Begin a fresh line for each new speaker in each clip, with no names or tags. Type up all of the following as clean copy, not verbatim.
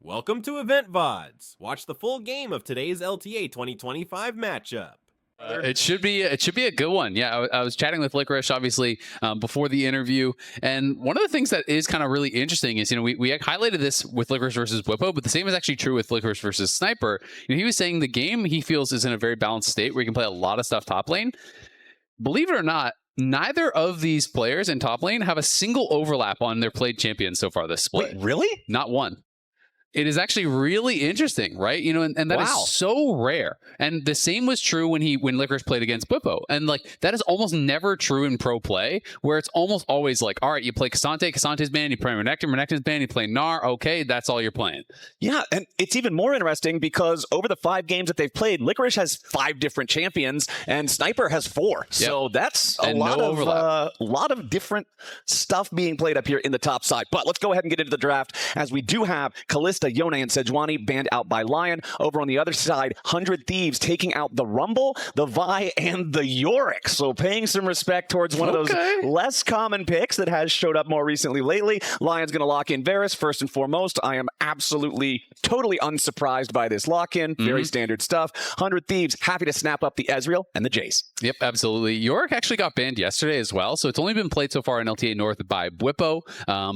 Welcome to Loleventvods. Watch the full game of today's LTA 2025 matchup.
It should be a good one. Yeah, I was chatting with Licorice obviously before the interview, and one of the things that is kind of really interesting is we highlighted this with Licorice versus Whippo, but the same is actually true with Licorice versus Sniper. He was saying the game he feels is in a very balanced state where he can play a lot of stuff top lane. Believe it or not, neither of these players in top lane have a single overlap on their played champions so far this split.
Wait, really?
Not one. It is actually really interesting, right? And that is so rare. And the same was true when Licorice played against Whippo. And that is almost never true in pro play, where it's almost always like, all right, you play Casante's banned, you play Renekton's banned, you play Gnar, okay, that's all you're playing.
Yeah, and it's even more interesting because over the 5 games that they've played, Licorice has 5 different champions and Sniper has 4. Yep. So that's a lot of different stuff being played up here in the top side. But let's go ahead and get into the draft, as we do have Kalista, Yone, and Sejuani banned out by LYON. Over on the other side, 100 Thieves taking out the Rumble, the Vi, and the Yorick. So paying some respect towards one of those less common picks that has showed up more recently lately. LYON's going to lock in Varus first and foremost. I am absolutely, totally unsurprised by this lock-in. Very standard stuff. 100 Thieves happy to snap up the Ezreal and the Jace.
Yep, absolutely. Yorick actually got banned yesterday as well, so it's only been played so far in LTA North by Whippo,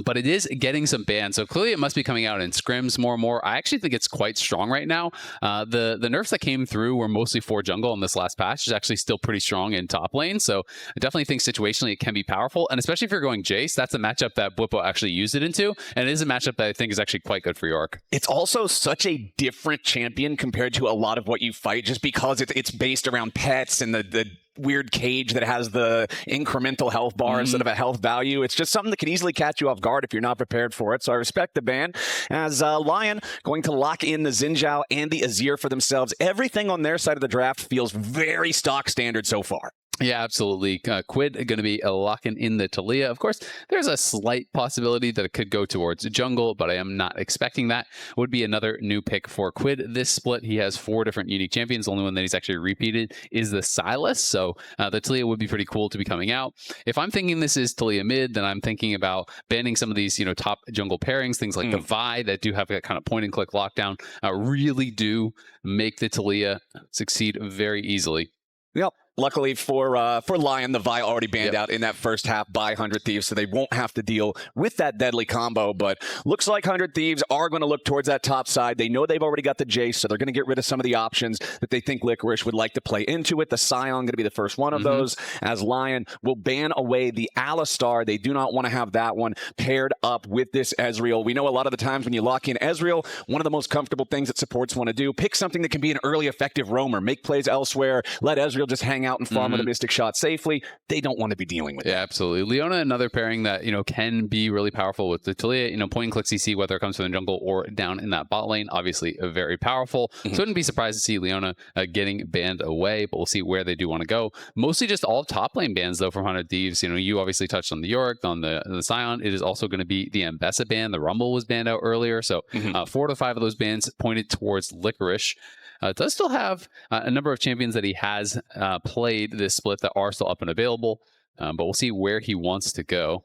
but it is getting some bans, so clearly it must be coming out in scrims more and more. I actually think it's quite strong right now. The nerfs that came through were mostly for jungle in this last patch. Is actually still pretty strong in top lane, so I definitely think situationally it can be powerful, and especially if you're going Jace, that's a matchup that Whippo actually used it into, and it is a matchup that I think is actually quite good for Yorick.
It's also such a different champion compared to a lot of what you fight, just because it's based around pets and the weird cage that has the incremental health bar instead of a health value. It's just something that can easily catch you off guard if you're not prepared for it. So I respect the ban. As LYON going to lock in the Xin Zhao and the Azir for themselves. Everything on their side of the draft feels very stock standard so far.
Yeah, absolutely. Quid going to be locking in the Taliyah. Of course, there's a slight possibility that it could go towards jungle, but I am not expecting that. Would be another new pick for Quid this split. He has 4 different unique champions. The only one that he's actually repeated is the Silas. So the Taliyah would be pretty cool to be coming out. If I'm thinking this is Taliyah mid, then I'm thinking about banning some of these, top jungle pairings, things like the Vi that do have that kind of point and click lockdown, really do make the Taliyah succeed very easily.
Yep. Luckily for LYON, the Vi already banned out in that first half by 100 Thieves, so they won't have to deal with that deadly combo. But looks like 100 Thieves are going to look towards that top side. They know they've already got the Jace, so they're going to get rid of some of the options that they think Licorice would like to play into it. The Sion going to be the first one of those, as LYON will ban away the Alistar. They do not want to have that one paired up with this Ezreal. We know a lot of the times when you lock in Ezreal, one of the most comfortable things that supports want to do, pick something that can be an early effective roamer, make plays elsewhere, let Ezreal just hang out and farm with a Mystic Shot safely. They don't want to be dealing with that.
Yeah, absolutely. Leona, another pairing that, can be really powerful with the Taliyah, point and click CC, whether it comes from the jungle or down in that bot lane, obviously very powerful. So I wouldn't be surprised to see Leona getting banned away, but we'll see where they do want to go. Mostly just all top lane bans, though, from 100 Thieves. You obviously touched on the Yorick, on the Sion. It is also going to be the Ambessa ban. The Rumble was banned out earlier, so 4 to 5 of those bans pointed towards Licorice. Does still have a number of champions that he has played this split that are still up and available, but we'll see where he wants to go.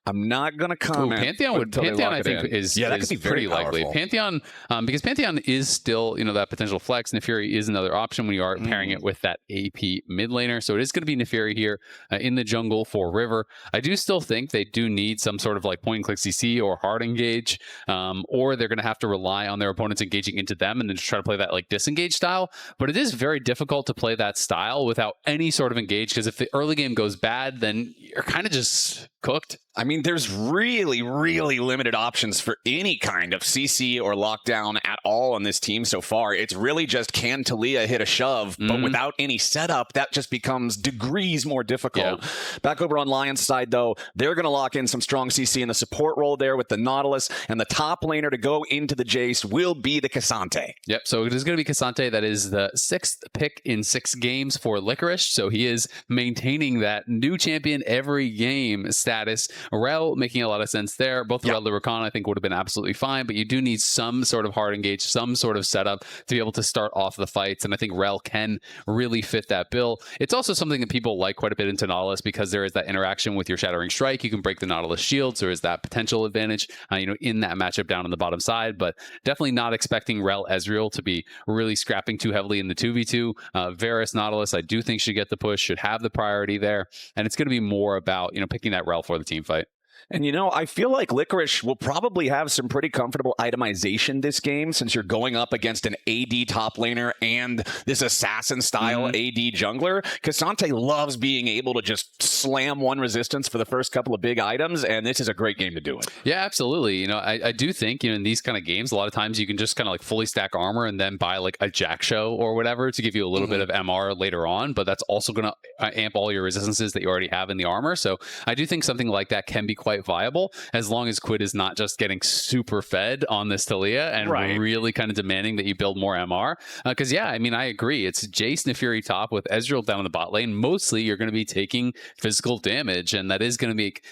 I'm not going to comment.
Pantheon I think is pretty likely. Pantheon, because Pantheon is still, that potential flex. Neferi is another option when you are pairing it with that AP mid laner. So it is going to be Neferi here in the jungle for River. I do still think they do need some sort of point and click CC or hard engage, or they're going to have to rely on their opponents engaging into them and then just try to play that disengage style. But it is very difficult to play that style without any sort of engage, because if the early game goes bad, then you're kind of just cooked.
I mean, there's really, really limited options for any kind of CC or lockdown at all on this team so far. It's really just, can Taliyah hit a shove, but without any setup, that just becomes degrees more difficult. Yeah. Back over on LYON's side, though, they're going to lock in some strong CC in the support role there with the Nautilus, and the top laner to go into the Jace will be the Cassante.
Yep, so it is going to be Cassante. That is the 6th pick in 6 games for Licorice, so he is maintaining that new champion every game stat status. Rel making a lot of sense there. Both Rel and Rakan, I think, would have been absolutely fine, but you do need some sort of hard engage, some sort of setup to be able to start off the fights, and I think Rel can really fit that bill. It's also something that people like quite a bit into Nautilus because there is that interaction with your Shattering Strike. You can break the Nautilus shield, so there is that potential advantage, in that matchup down on the bottom side, but definitely not expecting Rel Ezreal to be really scrapping too heavily in the 2v2. Varus Nautilus, I do think should get the push, should have the priority there, and it's going to be more about, picking that Rel for the team fight.
And, I feel like Licorice will probably have some pretty comfortable itemization this game since you're going up against an AD top laner and this assassin-style AD jungler. Cassante loves being able to just slam one resistance for the first couple of big items, and this is a great game to do it.
Yeah, absolutely. I do think, in these kind of games, a lot of times you can just kind of like fully stack armor and then buy like a Jack Show or whatever to give you a little bit of MR later on, but that's also going to amp all your resistances that you already have in the armor. So I do think something like that can be quite viable as long as Quid is not just getting super fed on this Taliyah and really kind of demanding that you build more MR. Because I agree. It's Jace Nefiri top with Ezreal down in the bot lane. Mostly you're going to be taking physical damage, and that is going to make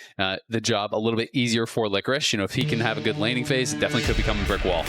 the job a little bit easier for Licorice. If he can have a good laning phase, it definitely could become a brick wall.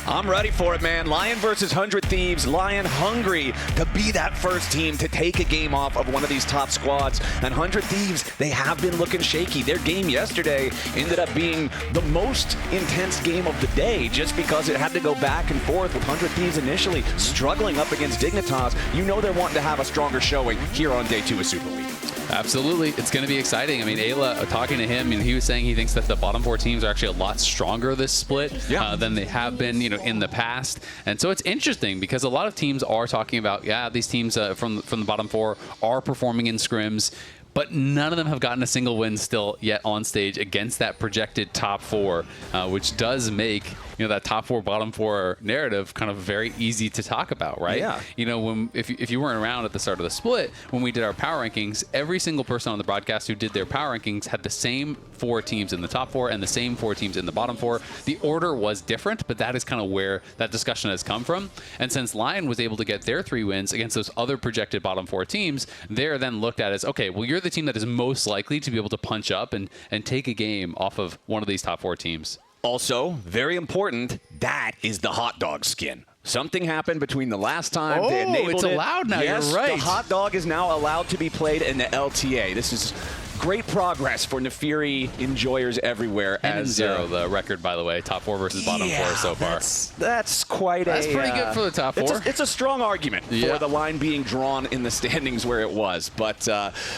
I'm ready for it, man. LYON versus 100 Thieves. LYON hungry to be that first team to take a game off of one of these top squads. And 100 Thieves, they have been looking shaky. Their game yesterday ended up being the most intense game of the day just because it had to go back and forth with 100 Thieves initially struggling up against Dignitas. They're wanting to have a stronger showing here on day 2 of Super Week.
Absolutely. It's going to be exciting. Ayla, talking to him, he was saying he thinks that the bottom 4 teams are actually a lot stronger this split than they have been, in the past. And so it's interesting because a lot of teams are talking about, these teams from the bottom 4 are performing in scrims, but none of them have gotten a single win still yet on stage against that projected top 4, which does make that top 4, bottom 4 narrative kind of very easy to talk about, right?
Yeah.
If you weren't around at the start of the split, when we did our power rankings, every single person on the broadcast who did their power rankings had the same 4 teams in the top 4 and the same 4 teams in the bottom 4. The order was different, but that is kind of where that discussion has come from. And since LYON was able to get their 3 wins against those other projected bottom 4 teams, they're then looked at as, okay, well, you're the team that is most likely to be able to punch up and take a game off of one of these top 4 teams.
Also, very important, that is the hot dog skin. Something happened between the last time they enabled
it's allowed now.
Yes,
You're right.
The hot dog is now allowed to be played in the LTA. This is great progress for Nefiri enjoyers everywhere.
And 0 the record, by the way. Top 4 versus bottom 4 so far.
That's quite
That's pretty good for the top 4.
It's a strong argument for the line being drawn in the standings where it was. But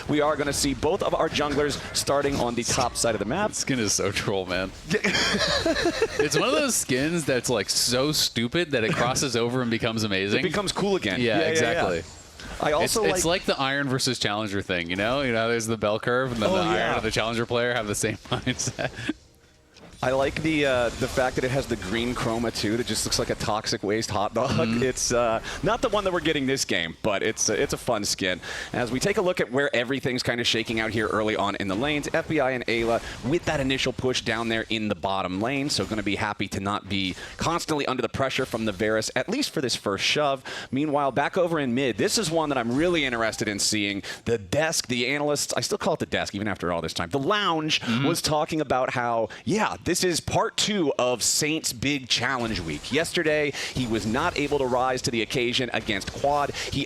we are going to see both of our junglers starting on the top side of the map.
That skin is so troll, man. It's one of those skins that's like so stupid that it crosses over and becomes amazing.
It becomes cool again.
Yeah, exactly.
I also
it's like the Iron versus Challenger thing, there's the bell curve, and then the Iron and the Challenger player have the same mindset.
I like the fact that it has the green chroma too. That just looks like a toxic waste hot dog. It's not the one that we're getting this game, but it's a fun skin. As we take a look at where everything's kind of shaking out here early on in the lanes, FBI and Ayla with that initial push down there in the bottom lane, so going to be happy to not be constantly under the pressure from the Varus, at least for this first shove. Meanwhile, back over in mid, this is one that I'm really interested in seeing. The desk, the analysts, I still call it the desk even after all this time. The lounge was talking about how, this is part 2 of Saint's big challenge week. Yesterday, he was not able to rise to the occasion against Quad. He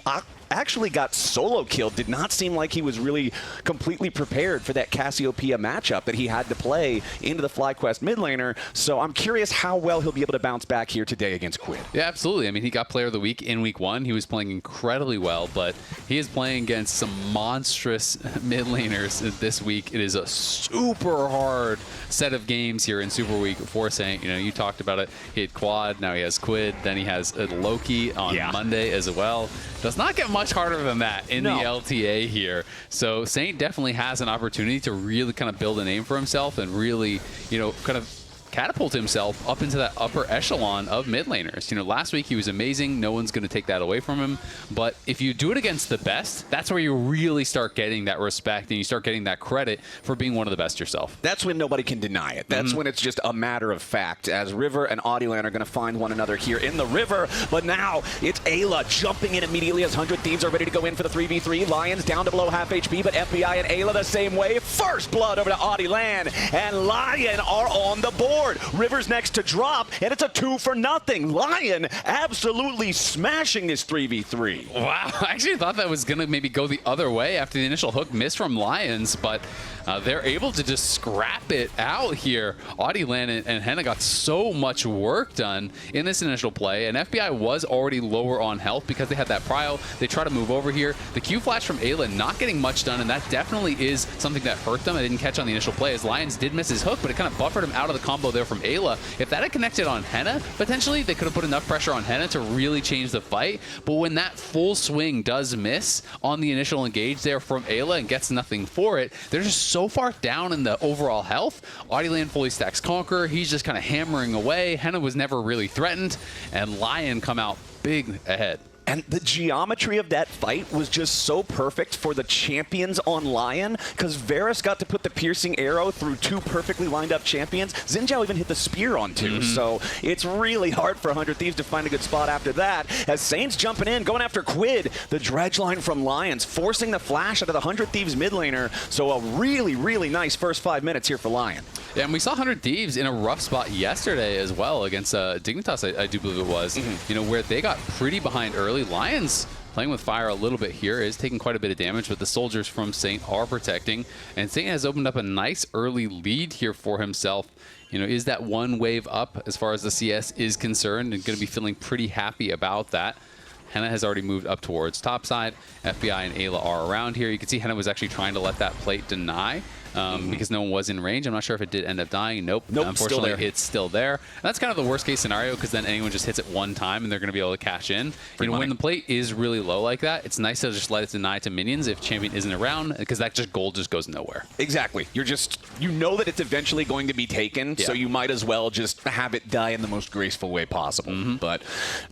actually got solo killed. Did not seem like he was really completely prepared for that Cassiopeia matchup that he had to play into the FlyQuest mid laner. So I'm curious how well he'll be able to bounce back here today against Quid.
Yeah, absolutely. He got player of the week in week 1. He was playing incredibly well, but he is playing against some monstrous mid laners this week. It is a super hard set of games here in Super Week for Saint. You talked about it. He had Quad, now he has Quid, then he has Loki on Monday as well. Does not get much harder than that in the LTA here. So Saint definitely has an opportunity to really kind of build a name for himself and really, kind of catapult himself up into that upper echelon of mid laners. You know, last week he was amazing. No one's going to take that away from him. But if you do it against the best, that's where you really start getting that respect and you start getting that credit for being one of the best yourself.
That's when nobody can deny it. That's when it's just a matter of fact, as River and Audiolan are going to find one another here in the river. But now it's Ayla jumping in immediately as 100 Thieves are ready to go in for the 3v3. Lions down to below half HP, but FBI and Ayla the same way. First blood over to Audiolan, and Lion are on the board. River's next to drop, and it's a 2-for-0. Lion absolutely smashing this 3v3.
Wow, I actually thought that was going to maybe go the other way after the initial hook miss from Lions, but they're able to just scrap it out here. Audiolan and Henna got so much work done in this initial play, and FBI was already lower on health because they had that prio. They try to move over here. The Q flash from Ayla not getting much done, and that definitely is something that hurt them. I didn't catch on the initial play as Lions did miss his hook, but it kind of buffered him out of the combo there from Ayla. If that had connected on Henna, potentially they could have put enough pressure on Henna to really change the fight. But when that full swing does miss on the initial engage there from Ayla and gets nothing for it, they're just so far down in the overall health. Audiolan fully stacks Conqueror. He's just kind of hammering away. Henna was never really threatened, and Lion come out big ahead.
And the geometry of that fight was just so perfect for the champions on Lion, because Varus got to put the piercing arrow through 2 perfectly lined up champions. Xin Zhao even hit the spear on 2, so it's really hard for 100 Thieves to find a good spot after that. As Saints jumping in, going after Quid, the dredge line from Lions, forcing the flash out of the 100 Thieves mid laner. So a really, really nice first 5 minutes here for Lion.
Yeah, and we saw 100 Thieves in a rough spot yesterday as well against Dignitas, I do believe it was, you know, where they got pretty behind early. Lions playing with fire a little bit here, is taking quite a bit of damage, but the soldiers from Saint are protecting, and Saint has opened up a nice early lead here for himself. You know, is that one wave up as far as the CS is concerned, and going to be feeling pretty happy about that. Henna has already moved up towards topside. FBI and Ayla are around here. You can see Henna was actually trying to let that plate deny because no one was in range. I'm not sure if it did end up dying. Nope. Unfortunately, it's still there. And that's kind of the worst case scenario, because then anyone just hits it one time and they're going to be able to cash in. You know, when the plate is really low like that, it's nice to just let it deny to minions if champion isn't around, because that just gold just goes nowhere.
Exactly. You're just, you know that it's eventually going to be taken, so you might as well just have it die in the most graceful way possible. But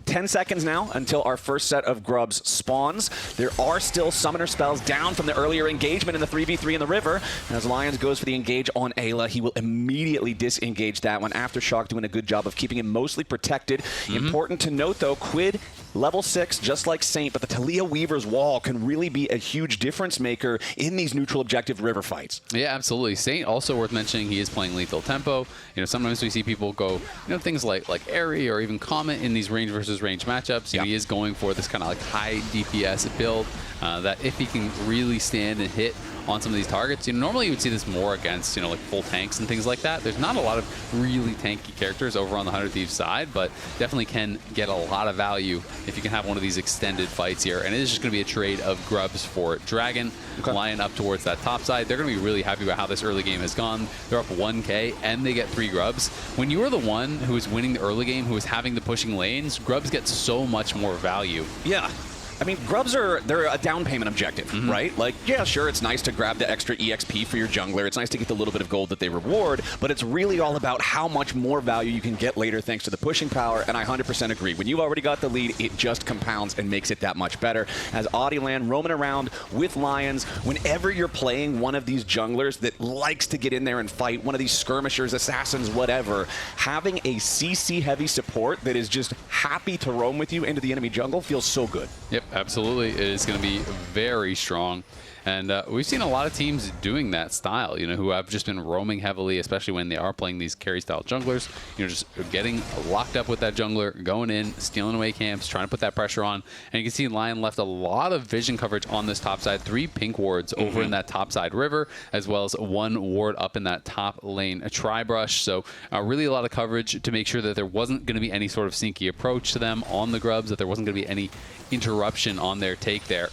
10 seconds now until our first set of grubs spawns. There are still summoner spells down from the earlier engagement in the 3v3 in the river. As Lions goes for the engage on Ayla, he will immediately disengage that one. Aftershock doing a good job of keeping him mostly protected. Important to note though, Quid level 6, just like Saint, but the Talia Weaver's wall can really be a huge difference maker in these neutral objective river fights.
Yeah, absolutely. Saint, also worth mentioning, he is playing lethal tempo. You know, sometimes we see people go, you know, things like Airy or even Comet in these range versus range matchups. You know, he is going for this kind of like high DPS build that if he can really stand and hit on some of these targets. You know, normally you would see this more against, you know, like full tanks and things like that. There's not a lot of really tanky characters over on the 100 Thieves side, but definitely can get a lot of value if you can have one of these extended fights here. And it is just going to be a trade of grubs for Dragon. Lion up towards that top side. They're going to be really happy about how this early game has gone. They're up 1k and they get 3 grubs. When you are the one who is winning the early game, who is having the pushing lanes, grubs get so much more value.
Yeah. I mean, grubs they're a down payment objective, right? Like, yeah, sure, it's nice to grab the extra EXP for your jungler. It's nice to get the little bit of gold that they reward, but it's really all about how much more value you can get later thanks to the pushing power, and I 100% agree. When you've already got the lead, it just compounds and makes it that much better. As Audiolan roaming around with Lions, whenever you're playing one of these junglers that likes to get in there and fight, one of these skirmishers, assassins, whatever, having a CC-heavy support that is just happy to roam with you into the enemy jungle feels so good.
Yep. Absolutely. It is going to be very strong. And we've seen a lot of teams doing that style, you know, who have just been roaming heavily, especially when they are playing these carry-style junglers. You know, just getting locked up with that jungler, going in, stealing away camps, trying to put that pressure on. And you can see Lion left a lot of vision coverage on this top side. 3 pink wards over in that top side river, as well as 1 ward up in that top lane, a tri-brush. So really a lot of coverage to make sure that there wasn't going to be any sort of sneaky approach to them on the grubs, that there wasn't going to be any interruption on their take there.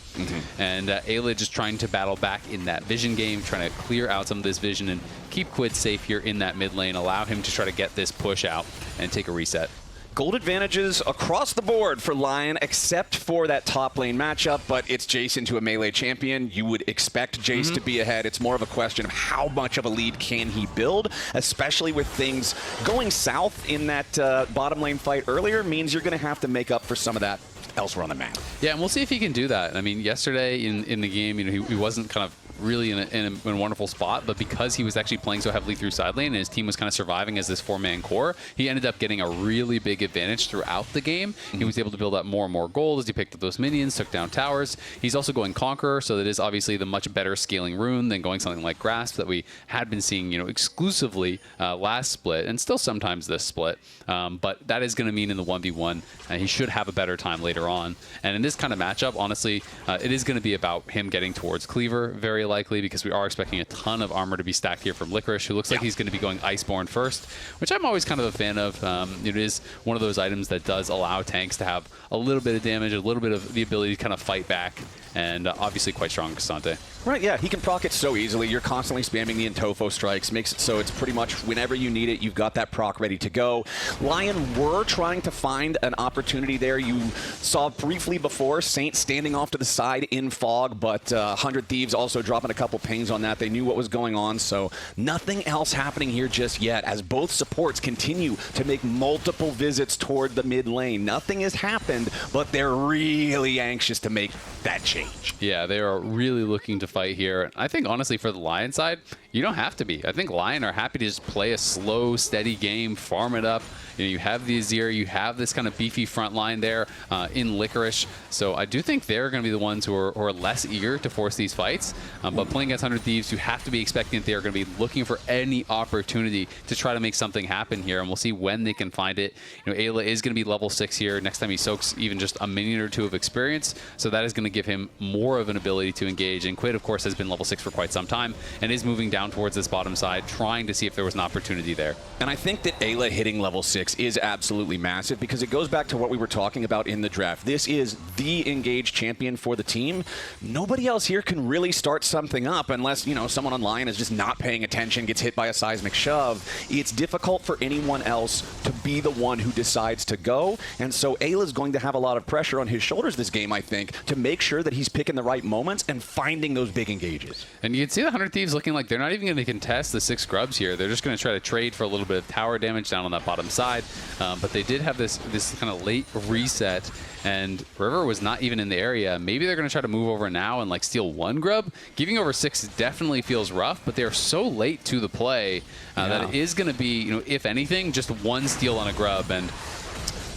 And Ayla just trying to battle back in that vision game, trying to clear out some of this vision and keep Quid safe here in that mid lane, allow him to try to get this push out and take a reset.
Gold advantages across the board for LYON, except for that top lane matchup, but it's Jace into a melee champion. You would expect Jace to be ahead. It's more of a question of how much of a lead can he build, especially with things going south in that bottom lane fight earlier means you're going to have to make up for some of that elsewhere on the map.
Yeah, and we'll see if he can do that. I mean, yesterday in the game, you know, he wasn't kind of really in a wonderful spot, but because he was actually playing so heavily through side lane and his team was kind of surviving as this 4-man core, he ended up getting a really big advantage throughout the game. He was able to build up more and more gold as he picked up those minions, took down towers. He's also going Conqueror, so that is obviously the much better scaling rune than going something like Grasp that we had been seeing, you know, exclusively last split and still sometimes this split. But that is going to mean in the 1v1 he should have a better time later on. And in this kind of matchup, honestly, it is going to be about him getting towards Cleaver very likely, because we are expecting a ton of armor to be stacked here from Licorice, who looks like he's going to be going Iceborne first, which I'm always kind of a fan of. It is one of those items that does allow tanks to have a little bit of damage, a little bit of the ability to kind of fight back, and obviously quite strong Cassante.
Right, yeah, he can proc it so easily. You're constantly spamming the Intofo strikes, makes it so it's pretty much whenever you need it, you've got that proc ready to go. LYON were trying to find an opportunity there. You saw briefly before Saint standing off to the side in fog, but 100 Thieves also dropping a couple pings on that. They knew what was going on, so nothing else happening here just yet as both supports continue to make multiple visits toward the mid lane. Nothing has happened, but they're really anxious to make that change.
Yeah, they are really looking to fight here. I think, honestly, for the LYON side, you don't have to be. I think LYON are happy to just play a slow, steady game, farm it up. You know, you have the Azir, you have this kind of beefy front line there in Licorice. So I do think they're going to be the ones who are less eager to force these fights. But playing against 100 Thieves, you have to be expecting that they're going to be looking for any opportunity to try to make something happen here. And we'll see when they can find it. You know, Ayla is going to be level 6 here. Next time he soaks even just a minion or two of experience. So that is going to give him more of an ability to engage. And Quid, of course, has been level 6 for quite some time and is moving down towards this bottom side, trying to see if there was an opportunity there.
And I think that Ayla hitting level 6 is absolutely massive because it goes back to what we were talking about in the draft. This is the engaged champion for the team. Nobody else here can really start something up unless, you know, someone on LYON is just not paying attention, gets hit by a seismic shove. It's difficult for anyone else to be the one who decides to go. And so Ayla's going to have a lot of pressure on his shoulders this game, I think, to make sure that he's picking the right moments and finding those big engages.
And you can see the 100 Thieves looking like they're not even going to contest the 6 grubs here. They're just going to try to trade for a little bit of tower damage down on that bottom side. But they did have this kind of late reset, and River was not even in the area. Maybe they're going to try to move over now and like steal 1 grub. Giving over 6 definitely feels rough, but they're so late to the play that it is going to be, you know, if anything, just 1 steal on a grub. And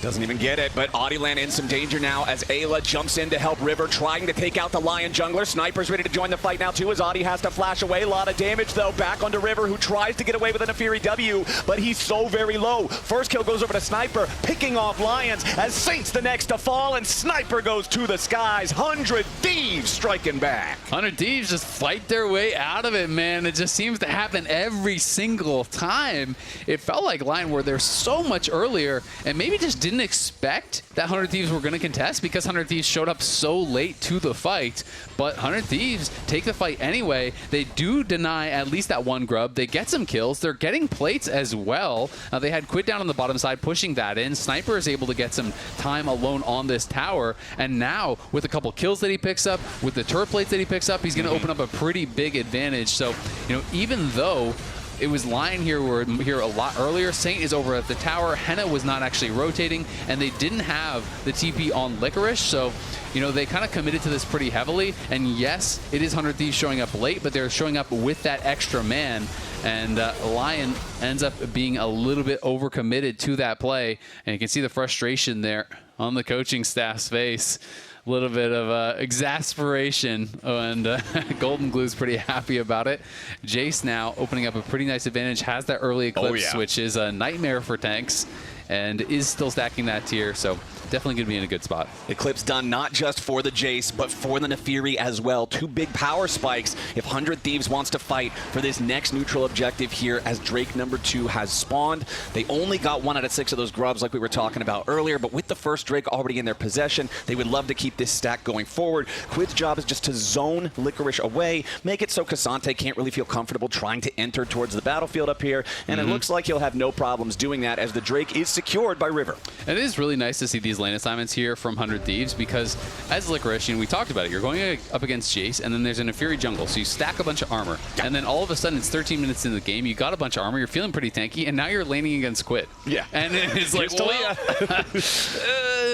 doesn't even get it, but Audieland in some danger now as Ayla jumps in to help River, trying to take out the LYON jungler. Sniper's ready to join the fight now too as Audie has to flash away. A lot of damage though, back onto River, who tries to get away with an Afiri W, but he's so very low. First kill goes over to Sniper, picking off LYONs as Saint's the next to fall, and Sniper goes to the skies. 100 Thieves striking back.
100 Thieves just fight their way out of it, man. It just seems to happen every single time. It felt like LYON were there so much earlier and maybe just didn't expect that 100 Thieves were going to contest because 100 Thieves showed up so late to the fight. But 100 Thieves take the fight anyway. They do deny at least that 1 grub. They get some kills. They're getting plates as well. They had Quid down on the bottom side pushing that in. Sniper is able to get some time alone on this tower. And now with a couple kills that he picks up, with the turret plates that he picks up, he's going to open up a pretty big advantage. So, you know, even though it was LYON here a lot earlier, Saint is over at the tower. Henna was not actually rotating, and they didn't have the TP on Licorice, so you know, they kind of committed to this pretty heavily. And yes, it is 100 Thieves showing up late, but they're showing up with that extra man. And LYON ends up being a little bit overcommitted to that play. And you can see the frustration there on the coaching staff's face. A little bit of exasperation, and Golden Glue's pretty happy about it. Jace now opening up a pretty nice advantage, has that early Eclipse, which is a nightmare for tanks, and is still stacking that tier. So definitely going to be in a good spot.
Eclipse done not just for the Jace, but for the Nefiri as well. 2 big power spikes if 100 Thieves wants to fight for this next neutral objective here as Drake number 2 has spawned. They only got 1 out of 6 of those grubs like we were talking about earlier, but with the first Drake already in their possession, they would love to keep this stack going forward. Quid's job is just to zone Licorice away, make it so Cassante can't really feel comfortable trying to enter towards the battlefield up here, and it looks like he'll have no problems doing that as the Drake is secured by River.
It is really nice to see these lane assignments here from 100 Thieves because as Licorice, we talked about it, you're going up against Jace, and then there's an Nefiri jungle, so you stack a bunch of armor, and then all of a sudden it's 13 minutes into the game, you got a bunch of armor, you're feeling pretty tanky, and now you're laning against Quid.
Yeah.
And it's like, well,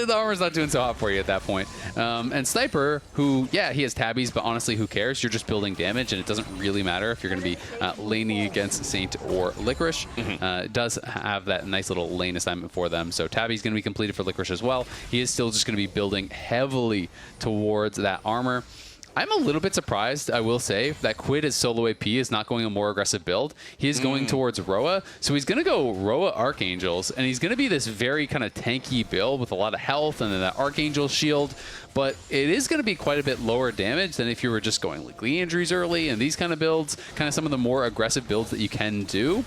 the armor's not doing so hot for you at that point. And Sniper, who, yeah, he has tabbies, but honestly, who cares? You're just building damage, and it doesn't really matter if you're going to be laning against Saint or Licorice. It does have that nice little lane assignment for them, so tabby's going to be completed for Licorice as well. He is still just going to be building heavily towards that armor. I'm a little bit surprised, I will say, that Quid as solo AP is not going a more aggressive build. He is going towards Roa, so he's going to go Roa Archangels, and he's going to be this very kind of tanky build with a lot of health and then that Archangel shield, but it is going to be quite a bit lower damage than if you were just going like Leandries early and these kind of builds, kind of some of the more aggressive builds that you can do.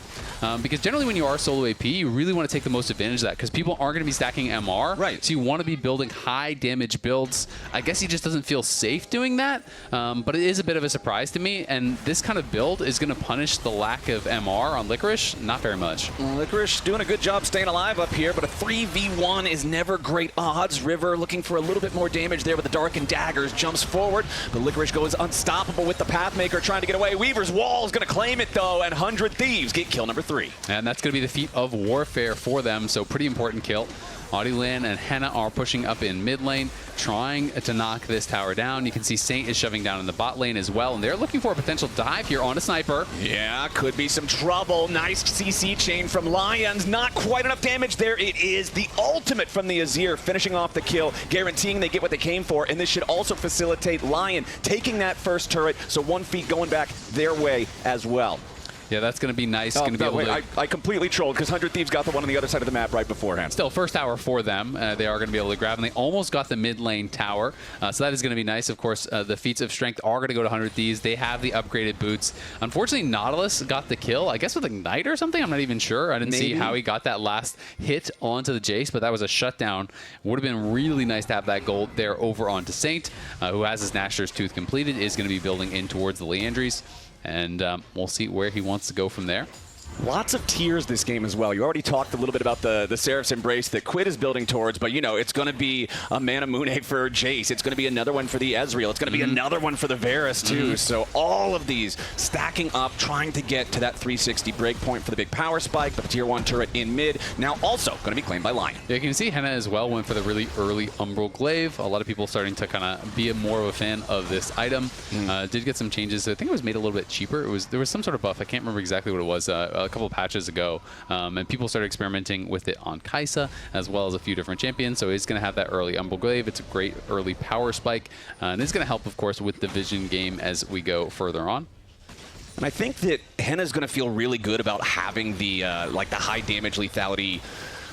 Because generally when you are solo AP, you really want to take the most advantage of that because people aren't going to be stacking MR,
right?
So you want to be building high damage builds. I guess he just doesn't feel safe doing that. But it is a bit of a surprise to me, and this kind of build is going to punish the lack of MR on Licorice not very much.
Licorice doing a good job staying alive up here, but a 3v1 is never great odds. River looking for a little bit more damage there with the Darkened Daggers, jumps forward, but Licorice goes unstoppable with the Pathmaker trying to get away. Weaver's Wall is going to claim it though, and 100 Thieves get kill number 3.
And that's going to be the feat of warfare for them, so pretty important kill. Audieland and Henna are pushing up in mid lane, trying to knock this tower down. You can see Saint is shoving down in the bot lane as well, and they're looking for a potential dive here on a Sniper.
Yeah, could be some trouble. Nice CC chain from LYON. Not quite enough damage there. It is the ultimate from the Azir, finishing off the kill, guaranteeing they get what they came for, and this should also facilitate LYON taking that first turret, so 1 feet going back their way as well.
Yeah, that's going to be nice. Going to be able to...
I completely trolled because 100 Thieves got the one on the other side of the map right beforehand.
Still, first tower for them. They are going to be able to grab, and they almost got the mid lane tower. So that is going to be nice. Of course, the feats of strength are going to go to 100 Thieves. They have the upgraded boots. Unfortunately, Nautilus got the kill, I guess with Ignite or something. I'm not even sure. I didn't see how he got that last hit onto the Jace, but that was a shutdown. Would have been really nice to have that gold there over onto Saint, who has his Nashor's Tooth completed, is going to be building in towards the Leandries. And we'll see where he wants to go from there.
Lots of tiers this game as well. You already talked a little bit about the Seraph's Embrace that Quid is building towards, but you know, it's going to be a Mana Moon Egg for Jace. It's going to be another one for the Ezreal. It's going to be another one for the Varus too. So all of these stacking up, trying to get to that 360 breakpoint for the big power spike, the tier 1 turret in mid, now also going to be claimed by LYON.
Yeah, you can see Henna as well went for the really early Umbral Glaive. A lot of people starting to kind of be more of a fan of this item. Did get some changes. I think it was made a little bit cheaper. There was some sort of buff. I can't remember exactly what it was. A couple of patches ago, and people started experimenting with it on Kai'Sa as well as a few different champions, so he's going to have that early Umbral Glaive. It's a great early power spike, and it's going to help, of course, with the vision game as we go further on.
And I think that Henna's going to feel really good about having the like the high damage lethality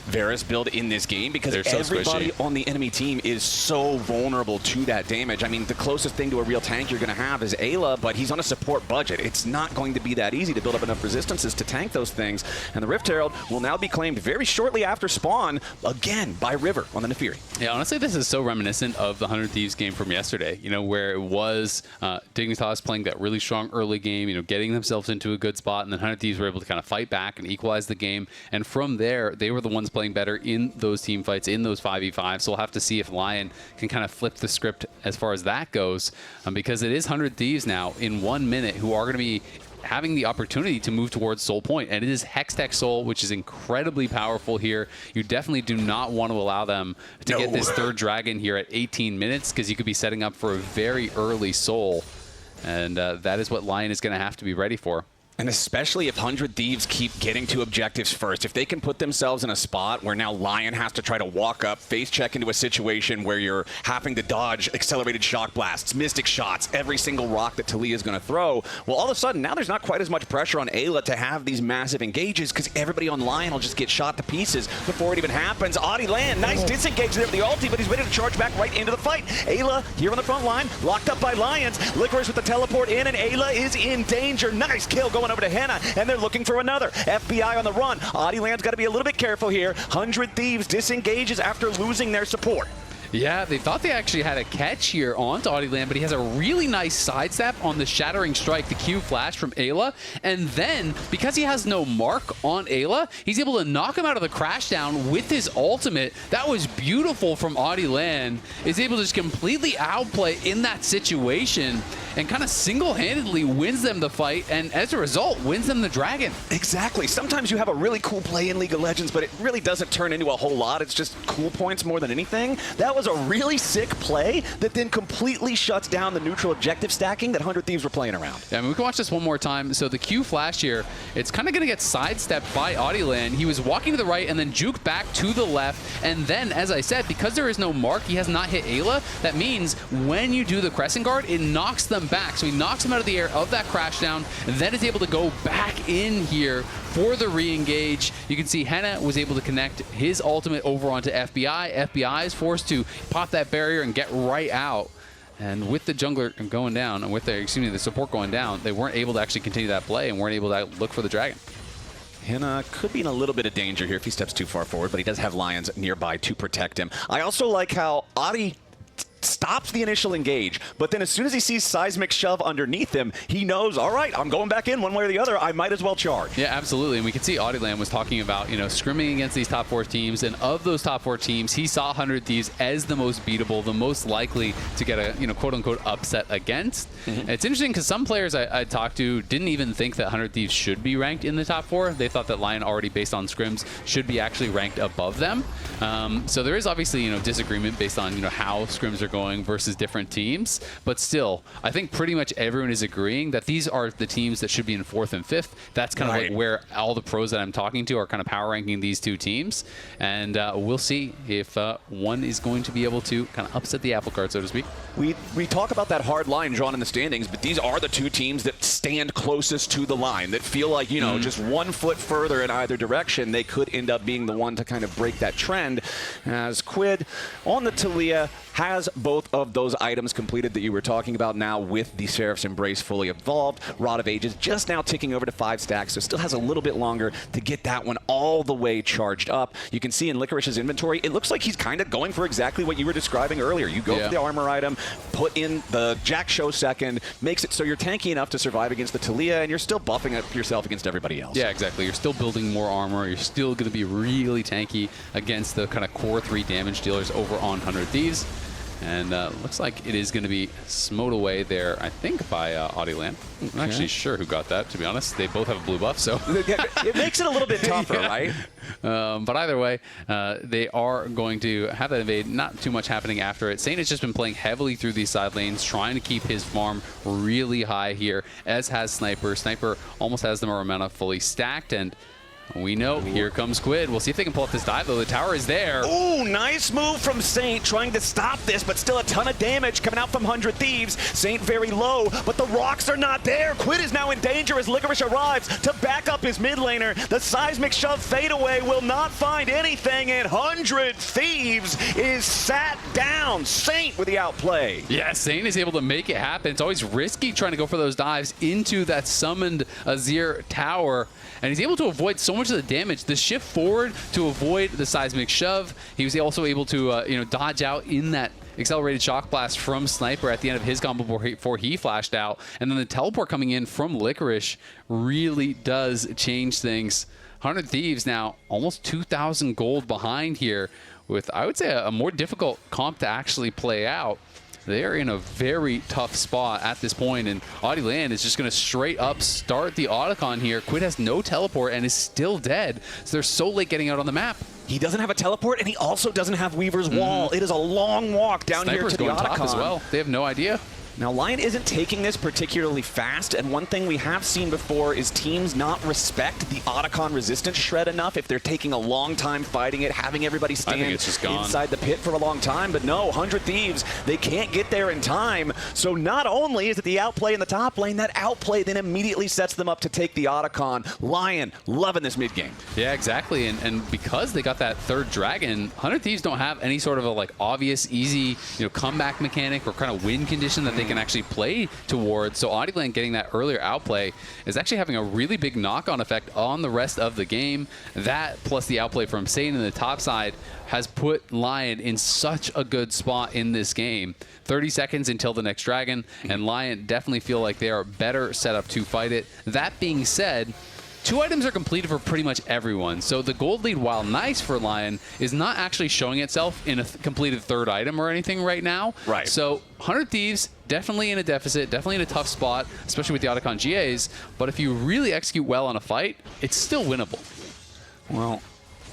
Varus build in this game because everybody on the enemy team is so vulnerable to that damage. I mean, the closest thing to a real tank you're going to have is Ayla, but he's on a support budget. It's not going to be that easy to build up enough resistances to tank those things. And the Rift Herald will now be claimed very shortly after spawn, again, by River on the Nefiri.
Yeah, honestly, this is so reminiscent of the 100 Thieves game from yesterday, you know, where it was Dignitas playing that really strong early game, you know, getting themselves into a good spot, and then 100 Thieves were able to kind of fight back and equalize the game. And from there, they were the ones playing better in those team fights, in those 5v5. So we'll have to see if LYON can kind of flip the script as far as that goes, because it is 100 Thieves now in 1 minute who are going to be having the opportunity to move towards Soul Point. And it is Hextech Soul, which is incredibly powerful here. You definitely do not want to allow them to get this third dragon here at 18 minutes, because you could be setting up for a very early Soul. And that is what LYON is going to have to be ready for.
And especially if 100 Thieves keep getting to objectives first. If they can put themselves in a spot where now LYON has to try to walk up, face check into a situation where you're having to dodge accelerated shock blasts, mystic shots, every single rock that Taliyah is going to throw, well, all of a sudden, now there's not quite as much pressure on Ayla to have these massive engages because everybody on LYON will just get shot to pieces before it even happens. Audi nice disengage there with the ulti, but he's ready to charge back right into the fight. Ayla here on the front line, locked up by LYONs. Licorice with the teleport in, and Ayla is in danger. Nice kill going over to Henna, and they're looking for another. FBI on the run. Adiland's got to be a little bit careful here. 100 Thieves disengages after losing their support.
Yeah, they thought they actually had a catch here onto Adiland, but he has a really nice sidestep on the Shattering Strike, the Q flash from Ayla. And then, because he has no mark on Ayla, he's able to knock him out of the crash down with his ultimate. That was beautiful from Adiland. Is able to just completely outplay in that situation and kind of single-handedly wins them the fight, and as a result, wins them the dragon.
Exactly. Sometimes you have a really cool play in League of Legends, but it really doesn't turn into a whole lot. It's just cool points more than anything. That was a really sick play that then completely shuts down the neutral objective stacking that 100 Thieves were playing around.
Yeah, I mean, we can watch this one more time. So the Q flash here, it's kind of going to get sidestepped by Adiland. He was walking to the right and then juked back to the left. And then, as I said, because there is no mark, he has not hit Ayla. That means when you do the Crescent Guard, it knocks them back. So he knocks them out of the air of that crash down and then is able to go back in here for the re-engage. You can see Henna was able to connect his ultimate over onto FBI. FBI is forced to pop that barrier and get right out. And with the jungler going down, and with the support going down, they weren't able to actually continue that play and weren't able to look for the dragon.
Henna could be in a little bit of danger here if he steps too far forward, but he does have LYONs nearby to protect him. I also like how Adi stops the initial engage, but then as soon as he sees Seismic Shove underneath him, he knows, all right, I'm going back in one way or the other. I might as well charge.
Yeah, absolutely. And we can see Adiland was talking about, scrimming against these top 4 teams, and of those top 4 teams, he saw 100 Thieves as the most beatable, the most likely to get a, quote-unquote upset against. And it's interesting because some players I talked to didn't even think that 100 Thieves should be ranked in the top 4. They thought that LYON already, based on scrims, should be actually ranked above them. So there is obviously, disagreement based on, how scrims are going versus different teams, but still, I think pretty much everyone is agreeing that these are the teams that should be in 4th and 5th. That's kind of like where all the pros that I'm talking to are kind of power ranking these 2 teams, and we'll see if one is going to be able to kind of upset the apple cart, so to speak.
We talk about that hard line drawn in the standings, but these are the 2 teams that stand closest to the line, that feel like, just 1 foot further in either direction, they could end up being the one to kind of break that trend, as Quid on the Taliyah has both of those items completed that you were talking about now with the Seraph's Embrace fully evolved. Rod of Ages just now ticking over to 5 stacks, so still has a little bit longer to get that one all the way charged up. You can see in Licorice's inventory, it looks like he's kind of going for exactly what you were describing earlier. You go for the armor item, put in the Jack Show second, makes it so you're tanky enough to survive against the Taliyah, and you're still buffing up yourself against everybody else.
Yeah, exactly. You're still building more armor. You're still going to be really tanky against the kind of core 3 damage dealers over on 100 Thieves. And looks like it is going to be smote away there, I think, by Adiland. I'm not actually sure who got that, to be honest. They both have a blue buff, so...
It makes it a little bit tougher, right?
But either way, they are going to have that invade. Not too much happening after it. Saint has just been playing heavily through these side lanes, trying to keep his farm really high here, as has Sniper. Sniper almost has the Moramena fully stacked, and... we know, here comes Quid. We'll see if they can pull off this dive, though. The tower is there.
Ooh, nice move from Saint, trying to stop this, but still a ton of damage coming out from 100 Thieves. Saint very low, but the rocks are not there. Quid is now in danger as Licorice arrives to back up his mid laner. The Seismic Shove fadeaway will not find anything, and 100 Thieves is sat down. Saint with the outplay.
Yeah, Saint is able to make it happen. It's always risky trying to go for those dives into that summoned Azir tower, and he's able to avoid so much of the damage. The shift forward to avoid the Seismic Shove. He was also able to dodge out in that accelerated shock blast from Sniper at the end of his combo before he flashed out. And then the teleport coming in from Licorice really does change things. 100 Thieves now almost 2,000 gold behind here with, I would say, a more difficult comp to actually play out. They're in a very tough spot at this point, and Adiland is just going to straight up start the Otacon here. Quid has no teleport and is still dead, so they're so late getting out on the map.
He doesn't have a teleport, and he also doesn't have Weaver's Wall. It is a long walk down here to the Otacon.
Top as well. They have no idea.
Now, LYON isn't taking this particularly fast, and one thing we have seen before is teams not respect the Otacon resistance shred enough if they're taking a long time fighting it, having everybody stand inside the pit for a long time. But no, 100 Thieves, they can't get there in time. So not only is it the outplay in the top lane, that outplay then immediately sets them up to take the Otacon. LYON loving this mid game.
Yeah, exactly. And because they got that third dragon, 100 Thieves don't have any sort of a obvious, easy, comeback mechanic or kind of win condition that they can actually play towards. So Audieland getting that earlier outplay is actually having a really big knock-on effect on the rest of the game. That plus the outplay from Sane in the top side has put LYON in such a good spot in this game. 30 seconds until the next dragon, and LYON definitely feel like they are better set up to fight it. That being said, 2 items are completed for pretty much everyone. So the gold lead, while nice for LYON, is not actually showing itself in a completed 3rd item or anything right now.
Right.
So 100 Thieves, definitely in a deficit, definitely in a tough spot, especially with the Otacon GAs. But if you really execute well on a fight, it's still winnable.
Well,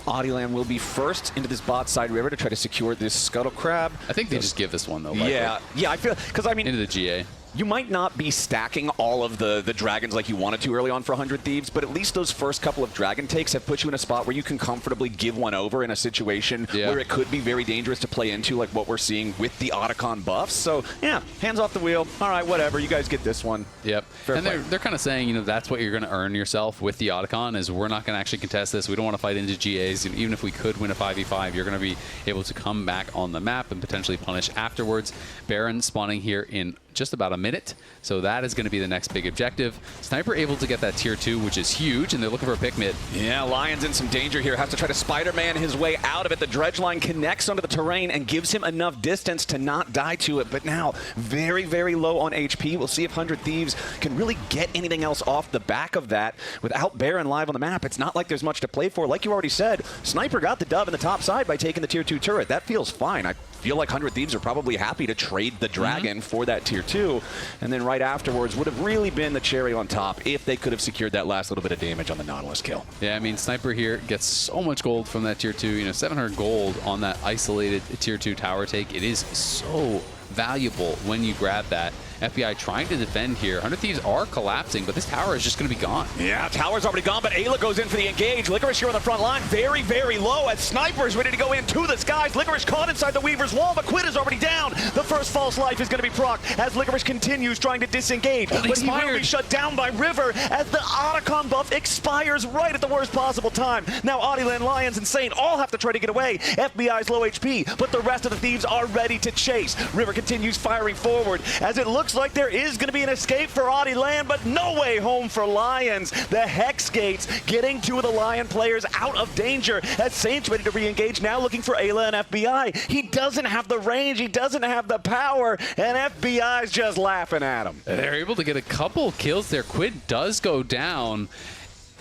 Audieland will be first into this bot side river to try to secure this Scuttle Crab.
I think they just give this one, though.
Yeah, I feel, because I mean,
into the GA.
You might not be stacking all of the dragons like you wanted to early on for 100 Thieves, but at least those first couple of dragon takes have put you in a spot where you can comfortably give one over in a situation where it could be very dangerous to play into, like what we're seeing with the Otacon buffs. So, yeah, hands off the wheel. All right, whatever. You guys get this one.
Yep.
Fair
and
play.
they're kind of saying, that's what you're going to earn yourself with the Otacon, is we're not going to actually contest this. We don't want to fight into GAs. Even if we could win a 5v5, you're going to be able to come back on the map and potentially punish afterwards. Baron spawning here in just about a minute, so that is going to be the next big objective. Sniper able to get that tier 2, which is huge, and they're looking for a pick mid.
Yeah, LYON's in some danger here. Has to try to Spider-Man his way out of it. The dredge line connects onto the terrain and gives him enough distance to not die to it, but now very, very low on HP. We'll see if 100 Thieves can really get anything else off the back of that. Without Baron live on the map, it's not like there's much to play for. Like you already said, Sniper got the dub in the top side by taking the tier 2 turret. That feels fine. I feel like 100 Thieves are probably happy to trade the dragon for that tier 2, and then right afterwards would have really been the cherry on top if they could have secured that last little bit of damage on the Nautilus kill.
Yeah, I mean, Sniper here gets so much gold from that tier 2, 700 gold on that isolated tier 2 tower take. It is so valuable when you grab that. FBI trying to defend here. 100 Thieves are collapsing, but this tower is just going to be gone.
Yeah, tower's already gone, but Ayla goes in for the engage. Licorice here on the front line, very, very low as Sniper's ready to go into the skies. Licorice caught inside the Weaver's wall, but Quid is already down. The first false life is going to be procced as Licorice continues trying to disengage, but he will be shut down by River as the Otacon buff expires right at the worst possible time. Now Audieland, LYONs, and Sane all have to try to get away. FBI's low HP, but the rest of the Thieves are ready to chase. River continues firing forward as it looks like there is going to be an escape for Audieland, but no way home for LYONs. The Hex Gates getting 2 of the LYON players out of danger as Sane's ready to re-engage, now looking for Ayla and FBI. He doesn't have the range, he doesn't have the power, and FBI's just laughing at him.
They're able to get a couple kills there. Quid does go down.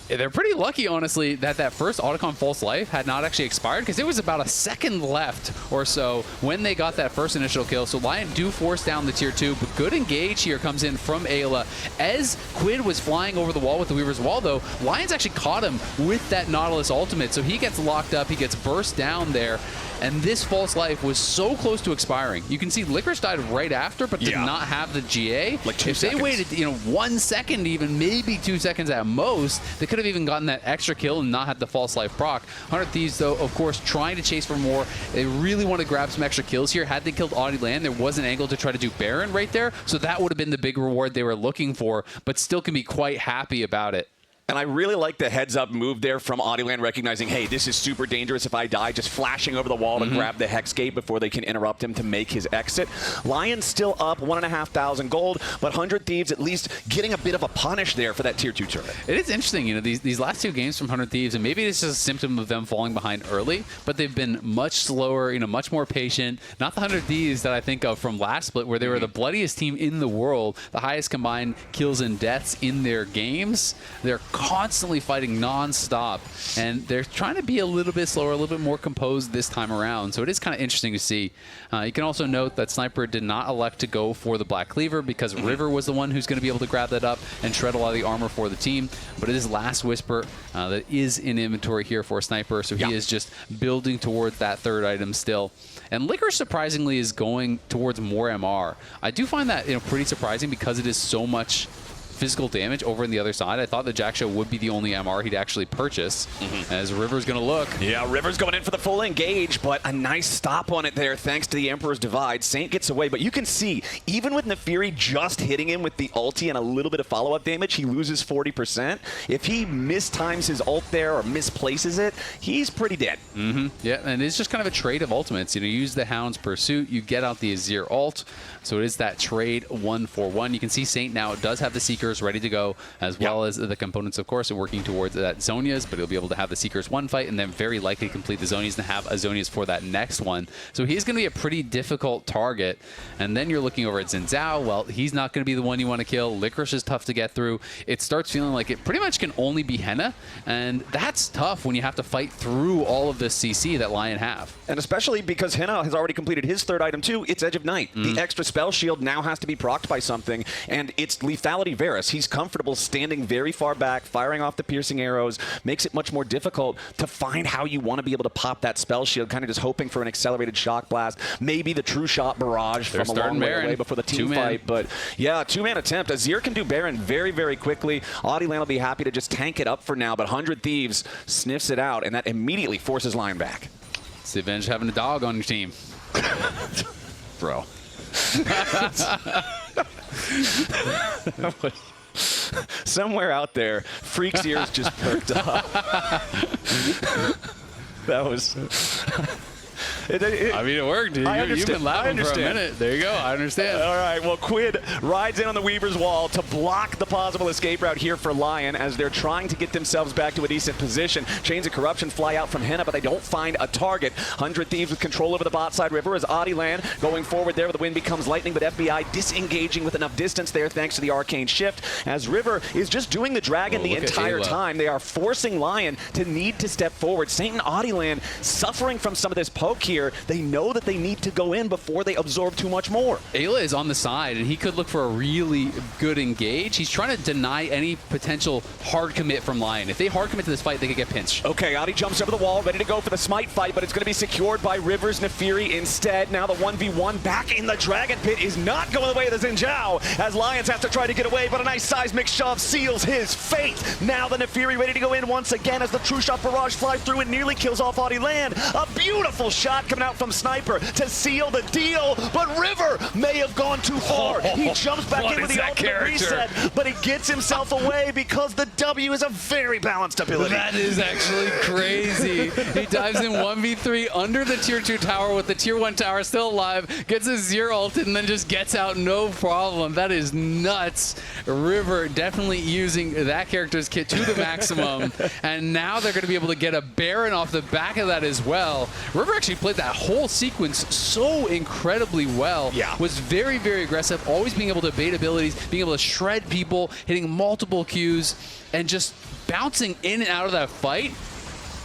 They're pretty lucky, honestly, that that first Otacon False Life had not actually expired, because there was about a second left or so when they got that first initial kill. So LYON do force down the tier 2, but good engage here comes in from Ayla. As Quid was flying over the wall with the Weaver's Wall, though, LYON's actually caught him with that Nautilus ultimate, so he gets locked up, he gets burst down there. And this False Life was so close to expiring. You can see Licorice died right after, but did not have the GA.
Like 2
if
seconds.
they waited, 1 second even, maybe 2 seconds at most, they could have even gotten that extra kill and not had the False Life proc. 100 Thieves, though, of course, trying to chase for more. They really want to grab some extra kills here. Had they killed Audieland, there was an angle to try to do Baron right there, so that would have been the big reward they were looking for, but still can be quite happy about it.
And I really like the heads-up move there from Audieland, recognizing, hey, this is super dangerous if I die, just flashing over the wall to grab the Hex Gate before they can interrupt him to make his exit. LYON's still up 1,500 gold, but 100 Thieves at least getting a bit of a punish there for that tier 2 turret.
It is interesting, these last 2 games from 100 Thieves, and maybe it's just a symptom of them falling behind early, but they've been much slower, much more patient. Not the 100 Thieves that I think of from last split, where they were the bloodiest team in the world, the highest combined kills and deaths in their games. They're constantly fighting non-stop, and they're trying to be a little bit slower, a little bit more composed this time around. So it is kind of interesting to see. You can also note that Sniper did not elect to go for the Black Cleaver because River was the one who's going to be able to grab that up and shred a lot of the armor for the team. But it is Last Whisper that is in inventory here for Sniper, so he is just building towards that third item still. And Licorice, surprisingly, is going towards more MR. I do find that pretty surprising because it is so much physical damage over on the other side. I thought the Jack Show would be the only MR he'd actually purchase, as River's going to look.
Yeah, River's going in for the full engage, but a nice stop on it there thanks to the Emperor's Divide. Saint gets away, but you can see, even with Nefiri just hitting him with the ulti and a little bit of follow-up damage, he loses 40%. If he mistimes his ult there or misplaces it, he's pretty dead.
Yeah, and it's just kind of a trade of ultimates. You use the Hound's Pursuit, you get out the Azir ult, so it is that trade 1-for-1. You can see Saint now does have the Seekers ready to go, as well as the components, of course, are working towards that Zonia's, but he'll be able to have the Seekers one fight and then very likely complete the Zonia's and have a Zonia's for that next one. So he's going to be a pretty difficult target. And then you're looking over at Xin Zhao. Well, he's not going to be the one you want to kill. Licorice is tough to get through. It starts feeling like it pretty much can only be Henna, and that's tough when you have to fight through all of this CC that LYON have.
And especially because Henna has already completed his third item too. It's Edge of Night. The extra spell shield now has to be procced by something, and it's Lethality Varus. He's comfortable standing very far back, firing off the piercing arrows, makes it much more difficult to find how you want to be able to pop that spell shield, kind of just hoping for an accelerated shock blast, maybe the true shot barrage from a long way away before the team fight. But yeah, two-man attempt. Azir can do Baron very, very quickly. Audieland will be happy to just tank it up for now, but 100 Thieves sniffs it out, and that immediately forces LYON back.
It's the advantage of having a dog on your team. Bro.
Somewhere out there, Freak's ears just perked up. That was...
I mean, it worked. You've been laughing for a minute. There you go. I understand.
All right. Well, Quid rides in on the Weaver's Wall to block the possible escape route here for LYON as they're trying to get themselves back to a decent position. Chains of Corruption fly out from Henna, but they don't find a target. 100 Thieves with control over the bot side river as Audieland going forward there. The wind becomes lightning, but FBI disengaging with enough distance there thanks to the arcane shift as River is just doing the dragon the entire time. They are forcing LYON to need to step forward. Saint and Audieland suffering from some of this poke here. They know that they need to go in before they absorb too much more.
Ayla is on the side, and he could look for a really good engage. He's trying to deny any potential hard commit from LYON. If they hard commit to this fight, they could get pinched.
Okay, Audi jumps over the wall, ready to go for the smite fight, but it's going to be secured by Rivers Nefiri instead. Now the 1v1 back in the Dragon Pit is not going the way of the Xin Zhao, as Lions have to try to get away, but a nice seismic shove seals his fate. Now the Nefiri ready to go in once again as the True Shot Barrage flies through and nearly kills off Audi Land. A beautiful shot coming out from Sniper to seal the deal, but River may have gone too far. He jumps back in with the ultimate reset, but he gets himself away because the W is a very balanced ability.
That is actually crazy. He dives in 1v3 under the tier 2 tower with the tier 1 tower still alive, gets his 0 ulted, and then just gets out no problem. That is nuts. River definitely using that character's kit to the maximum, and now they're going to be able to get a Baron off the back of that as well. River actually played that whole sequence so incredibly well.
Yeah.
Was very, very aggressive, always being able to bait abilities, being able to shred people, hitting multiple Qs, and just bouncing in and out of that fight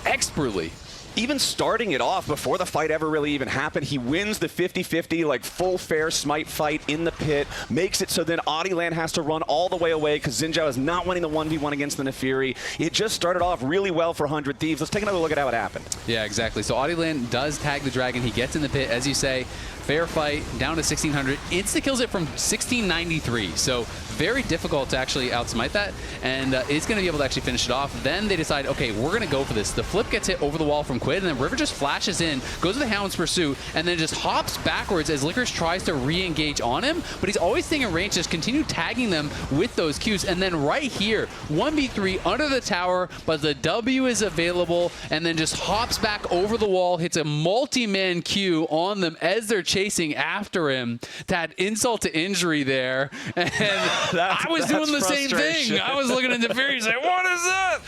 expertly.
Even starting it off before the fight ever really even happened, he wins the 50-50, like full fair smite fight in the pit, makes it so then Audieland has to run all the way away because Xin Zhao is not winning the 1v1 against the Nefiri. It just started off really well for 100 Thieves. Let's take another look at how it happened.
Yeah, exactly. So Audieland does tag the dragon. He gets in the pit, as you say. Fair fight, down to 1600. Insta-kills it from 1693. So very difficult to actually outsmite that. And it's going to be able to actually finish it off. Then they decide, okay, we're going to go for this. The flip gets hit over the wall from Quid, and then River just flashes in, goes to the Hound's Pursuit, and then just hops backwards as Licorice tries to re-engage on him. But he's always staying in range, just continue tagging them with those Qs. And then right here, 1v3 under the tower, but the W is available, and then just hops back over the wall, hits a multi-man Q on them as they're chasing after him. That insult to injury there. And I was doing the same thing. I was looking into Fury saying, what is that?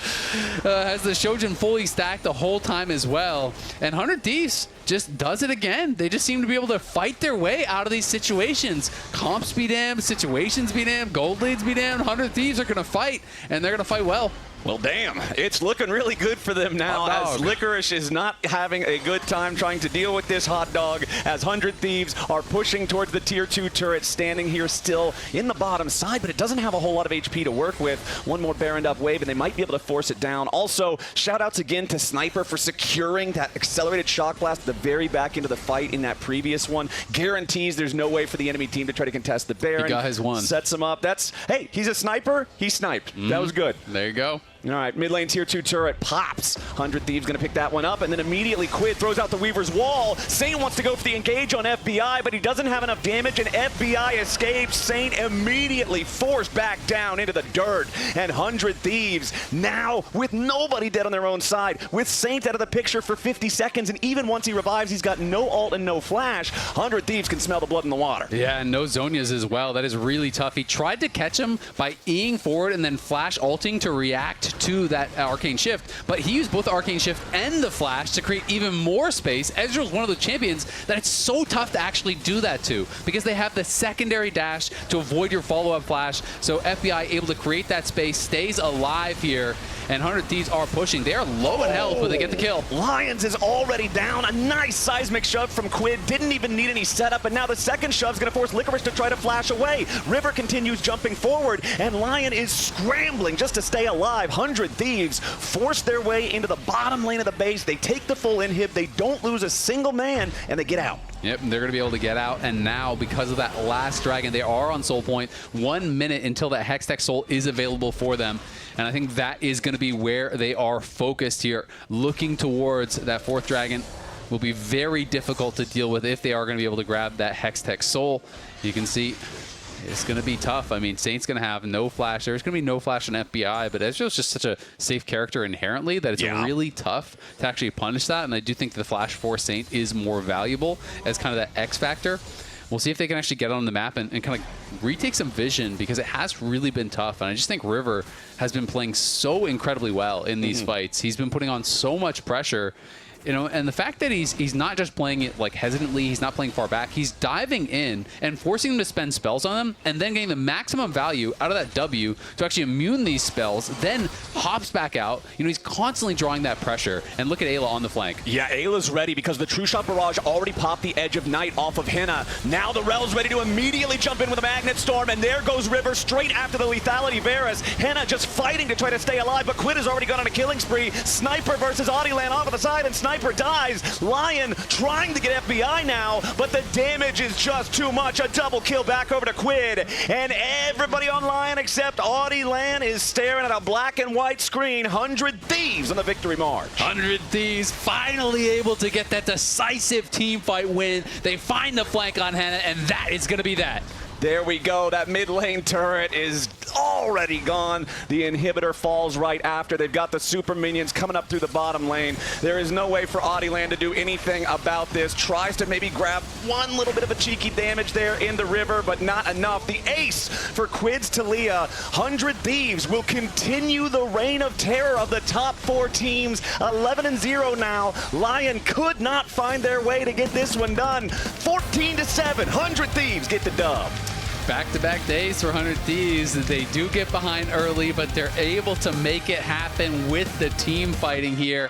Has the Shojin fully stacked the whole time as well. And 100 Thieves just does it again. They just seem to be able to fight their way out of these situations. Comps be damned, situations be damned, gold leads be damned. 100 Thieves are going to fight, and they're going to fight well.
Well, damn, it's looking really good for them now as Licorice is not having a good time trying to deal with this hot dog as 100 Thieves are pushing towards the tier 2 turret, standing here still in the bottom side, but it doesn't have a whole lot of HP to work with. One more Baroned up wave, and they might be able to force it down. Also, shout-outs again to Sniper for securing that accelerated shock blast at the very back end of the fight in that previous one. Guarantees there's no way for the enemy team to try to contest the Baron.
He got his one.
Sets him up. Hey, he's a sniper. He sniped. That was good.
There you go.
All right, mid lane tier 2 turret pops. 100 Thieves going to pick that one up, and then immediately Quid throws out the Weaver's Wall. Saint wants to go for the engage on FBI, but he doesn't have enough damage, and FBI escapes. Saint immediately forced back down into the dirt, and 100 Thieves now with nobody dead on their own side, with Saint out of the picture for 50 seconds, and even once he revives, he's got no ult and no flash. 100 Thieves can smell the blood in the water.
Yeah, and no Zonias as well. That is really tough. He tried to catch him by Eing forward and then flash ulting to react to that Arcane Shift, but he used both the Arcane Shift and the flash to create even more space. Ezreal's one of the champions that it's so tough to actually do that to, because they have the secondary dash to avoid your follow-up flash, so FBI able to create that space, stays alive here, and 100 Thieves are pushing. They are low in health, but they get the kill.
Lions is already down. A nice seismic shove from Quid. Didn't even need any setup, and now the second shove is going to force Licorice to try to flash away. River continues jumping forward, and Lion is scrambling just to stay alive. 100 Thieves force their way into the bottom lane of the base. They take the full inhib. They don't lose a single man, and they get out.
Yep, they're going to be able to get out, and now, because of that last dragon, they are on soul point. 1 minute until that Hextech soul is available for them, and I think that is going to be where they are focused here. Looking towards that 4th dragon will be very difficult to deal with if they are going to be able to grab that Hextech soul. You can see it's going to be tough. I mean, Saint's going to have no flash. There's going to be no flash on FBI, but Ezreal's just such a safe character inherently that it's really tough to actually punish that, and I do think the flash for Saint is more valuable as kind of that X factor. We'll see if they can actually get on the map and kind of retake some vision, because it has really been tough. And I just think River has been playing so incredibly well in these fights. He's been putting on so much pressure. You know, and the fact that he's not just playing it like hesitantly, he's not playing far back, he's diving in and forcing them to spend spells on them, and then getting the maximum value out of that W to actually immune these spells, then hops back out. You know, he's constantly drawing that pressure. And look at Ayla on the flank.
Yeah, Ayla's ready because the True Shot Barrage already popped the Edge of Night off of Henna. Now the Rel's ready to immediately jump in with a Magnet Storm, and there goes River straight after the Lethality Varus. Henna just fighting to try to stay alive, but Quid has already gone on a killing spree. Sniper versus Audieland off of the side, and Sniper dies. Lion trying to get FBI now, but the damage is just too much. A double kill back over to Quid, and everybody on Lion except Audieland is staring at a black and white screen. 100 Thieves on the victory march.
100 Thieves finally able to get that decisive team fight win. They find the flank on Henna, and that is going to be that.
There we go. That mid lane turret is already gone. The inhibitor falls right after. They've got the super minions coming up through the bottom lane. There is no way for Audieland to do anything about this. Tries to maybe grab one little bit of a cheeky damage there in the river, but not enough. The ace for Quid's Talia. 100 Thieves will continue the reign of terror of the top 4 teams. 11-0 now. Lion could not find their way to get this one done. 14-7. 100 Thieves get the dub.
Back-to-back days for 100 Thieves. They do get behind early, but they're able to make it happen with the team fighting here.